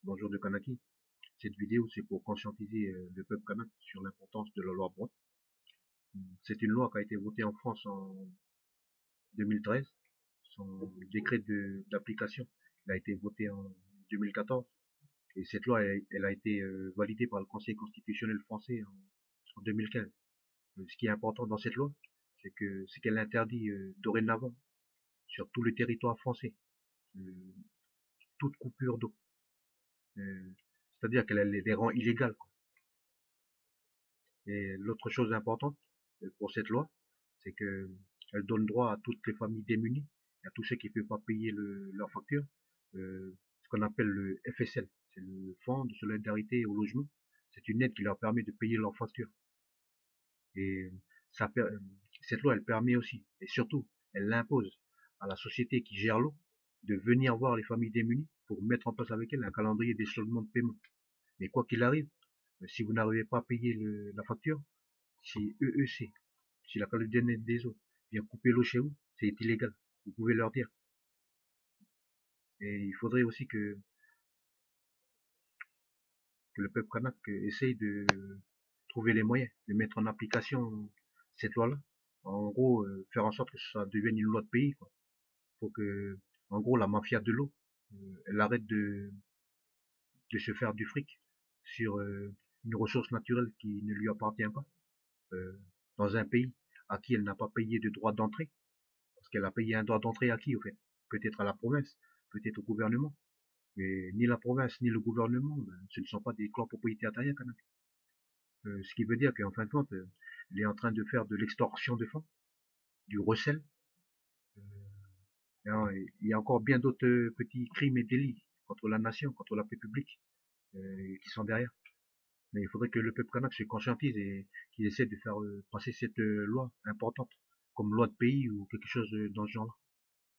Bonjour de Kanaki. Cette vidéo, c'est pour conscientiser le peuple kanak sur l'importance de la loi Brottes. C'est une loi qui a été votée en France en 2013. Son décret d'application a été voté en 2014. Et cette loi, elle a été validée par le Conseil constitutionnel français en 2015. Ce qui est important dans cette loi, c'est qu'elle interdit dorénavant sur tout le territoire français euh, toute coupure d'eau. Euh, C'est-à-dire qu'elle les rend illégales, quoi. Et l'autre chose importante pour cette loi, c'est que elle donne droit à toutes les familles démunies, et à tous ceux qui ne peuvent pas payer leur facture, ce qu'on appelle le FSL, c'est le Fonds de solidarité au logement. C'est une aide qui leur permet de payer leurs factures. Et ça, cette loi, elle permet aussi, et surtout, elle impose à la société qui gère l'eau de venir voir les familles démunies pour mettre en place avec elles un calendrier d'échelonnement de paiement. Mais quoi qu'il arrive, si vous n'arrivez pas à payer la facture, si EEC, si la qualité des eaux vient couper l'eau chez vous, c'est illégal. Vous pouvez leur dire. Et il faudrait aussi que le peuple kanak essaye de trouver les moyens de mettre en application cette loi-là. En gros, faire en sorte que ça devienne une loi de pays, quoi. Pour que, en gros, la mafia de l'eau, elle arrête de se faire du fric sur une ressource naturelle qui ne lui appartient pas, euh, dans un pays à qui elle n'a pas payé de droit d'entrée. Parce qu'elle a payé un droit d'entrée à qui, au fait? Peut-être à la province, peut-être au gouvernement. Mais ni la province, ni le gouvernement, ce ne sont pas des clans propriétaires terriens, quand même. Ce qui veut dire qu'en fin de compte, elle est en train de faire de l'extorsion de fonds, du recel. Il y a encore bien d'autres petits crimes et délits contre la nation, contre la paix publique, qui sont derrière. Mais il faudrait que le peuple kanak se conscientise et qu'il essaie de faire passer cette loi importante, comme loi de pays ou quelque chose dans ce genre-là.